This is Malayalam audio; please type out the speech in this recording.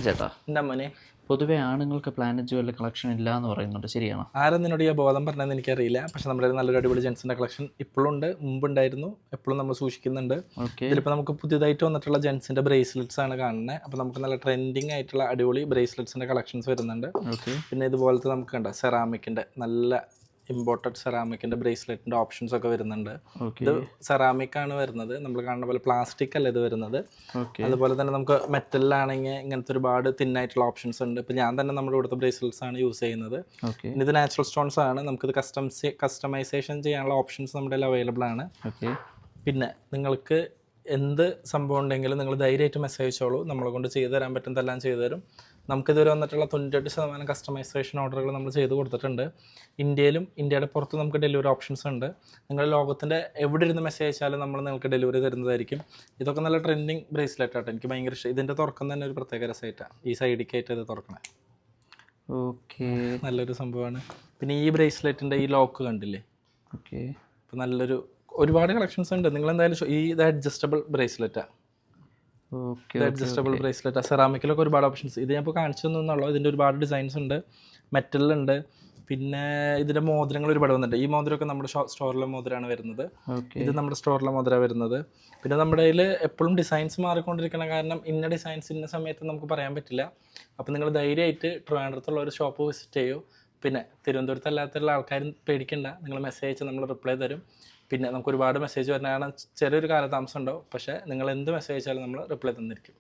ചേട്ടാ, എന്താ മോനെ? പൊതുവെ ആണുങ്ങൾക്ക് പ്ലാനറ്റ് ജുവലിലെ കളക്ഷൻ ഇല്ല എന്ന് പറയുന്നുണ്ട്, ശരിയാണോ? ആരും നിന്നോട് ഈ ബോധം പറഞ്ഞതെന്ന് എനിക്കറിയില്ല. പക്ഷെ നമ്മുടെ നല്ലൊരു അടിപൊളി ജെൻസിൻ്റെ കളക്ഷൻ ഇപ്പോഴും ഉണ്ട്, മുമ്പുണ്ടായിരുന്നു, എപ്പോഴും നമ്മൾ സൂക്ഷിക്കുന്നുണ്ട്. ഇതിലിപ്പോൾ നമുക്ക് പുതിയതായിട്ട് വന്നിട്ടുള്ള ജെൻസിൻ്റെ ബ്രേസ്ലെറ്റ്സ് ആണ് കാണുന്നത്. അപ്പോൾ നമുക്ക് നല്ല ട്രെൻഡിങ് ആയിട്ടുള്ള അടിപൊളി ബ്രേസ്ലെറ്റ്സിൻ്റെ കളക്ഷൻസ് വരുന്നുണ്ട്. പിന്നെ ഇതുപോലത്തെ നമുക്ക് കണ്ട സെറാമിക്കിൻ്റെ നല്ല ഇമ്പോർട്ടഡ് സെറാമിക്കിൻ്റെ ബ്രേസ്ലെറ്റിൻ്റെ ഓപ്ഷൻസ് ഒക്കെ വരുന്നുണ്ട്. ഇത് സെറാമിക് ആണ് വരുന്നത്, നമ്മൾ കാണുന്ന പോലെ പ്ലാസ്റ്റിക് അല്ല ഇത് വരുന്നത്. അതുപോലെ തന്നെ നമുക്ക് മെറ്റലിലാണെങ്കിൽ ഇങ്ങനത്തെ ഒരുപാട് തിന്നായിട്ടുള്ള ഓപ്ഷൻസ് ഉണ്ട്. ഇപ്പം ഞാൻ തന്നെ നമ്മുടെ ഇവിടുത്തെ ബ്രേസ്ലെറ്റ്സ് ആണ് യൂസ് ചെയ്യുന്നത്. ഇത് നാച്ചുറൽ സ്റ്റോൺസ് ആണ്. നമുക്കിത് കസ്റ്റമൈസേഷൻ ചെയ്യാനുള്ള ഓപ്ഷൻസ് നമ്മുടെ അവൈലബിൾ ആണ്. പിന്നെ നിങ്ങൾക്ക് എന്ത് സംഭവം ഉണ്ടെങ്കിലും നിങ്ങൾ ധൈര്യമായിട്ട് മെസ്സേജ് അയച്ചോളൂ, നമ്മളെ കൊണ്ട് ചെയ്തു തരാൻ പറ്റുന്നതെല്ലാം ചെയ്തു തരും. നമുക്കിതുവരെ വന്നിട്ടുള്ള 98% കസ്റ്റമൈസേഷൻ ഓർഡറുകൾ നമ്മൾ ചെയ്ത് കൊടുത്തിട്ടുണ്ട്. ഇന്ത്യയിലും ഇന്ത്യയുടെ പുറത്ത് നമുക്ക് ഡെലിവറി ഓപ്ഷൻസ് ഉണ്ട്. നിങ്ങൾ ലോകത്തിൻ്റെ എവിടെ ഇരുന്ന് മെസ്സേജ് അയച്ചാലും നമ്മൾ നിങ്ങൾക്ക് ഡെലിവറി തരുന്നതായിരിക്കും. ഇതൊക്കെ നല്ല ട്രെൻഡിങ് ബ്രേസ്ലെറ്റ് ആട്ടോ, എനിക്ക് ഭയങ്കര ഇഷ്ടം. ഇതിൻ്റെ തുറക്കം തന്നെ ഒരു പ്രത്യേക രസമായിട്ടാണ്, ഈ സൈഡിലേക്കായിട്ട് ഇത് തുറക്കണേ. നല്ലൊരു സംഭവമാണ്. പിന്നെ ഈ ബ്രേസ്ലെറ്റിൻ്റെ ഈ ലോക്ക് കണ്ടില്ലേ? അപ്പോൾ നല്ലൊരു ഒരുപാട് കളക്ഷൻസ് ഉണ്ട്. നിങ്ങൾ എന്തായാലും ഇത് അഡ്ജസ്റ്റബിൾ ബ്രേസ്ലെറ്റാണ്. അഡ്ജസ്റ്റബിൾ ബ്രേസ്ലെറ്റ് സെറാമിക്കിലൊക്കെ ഒരുപാട് ഓപ്ഷൻസ്. ഇത് ഞാൻ ഇപ്പോൾ കാണിച്ചു തന്നുള്ളൂ. ഇതിൻ്റെ ഒരുപാട് ഡിസൈൻസ് ഉണ്ട്, മെറ്റലുണ്ട്. പിന്നെ ഇതിൻ്റെ മോതിരങ്ങൾ ഒരുപാട് വന്നിട്ടുണ്ട്. ഈ മോതിരമൊക്കെ നമ്മുടെ സ്റ്റോറിലെ മോതിരമാണ് വരുന്നത്. ഇത് നമ്മുടെ സ്റ്റോറിലെ മോതിരമാണ് വരുന്നത്. പിന്നെ നമ്മുടെ കയ്യിൽ എപ്പോഴും ഡിസൈൻസ് മാറിക്കൊണ്ടിരിക്കണം, കാരണം ഇന്ന ഡിസൈൻസ് ഇന്ന സമയത്ത് നമുക്ക് പറയാൻ പറ്റില്ല. അപ്പോൾ നിങ്ങൾ ധൈര്യമായിട്ട് ട്രിവാൻഡ്രത്തുള്ള ഒരു ഷോപ്പ് വിസിറ്റ് ചെയ്യൂ. പിന്നെ തിരുവനന്തപുരത്ത് അല്ലാത്തുള്ള ആൾക്കാരും പേടിക്കണ്ട, നിങ്ങൾ മെസ്സേജ് അയച്ചാൽ നമ്മൾ റിപ്ലൈ തരും. പിന്നെ നമുക്ക് ഒരുപാട് മെസ്സേജ് വരുന്ന കാരണം ചെറിയൊരു കാലതാമസം ഉണ്ടാവും, പക്ഷേ നിങ്ങൾ എന്ത് മെസ്സേജ് അയച്ചാലും നമ്മൾ റിപ്ലൈ തന്നിരിക്കും.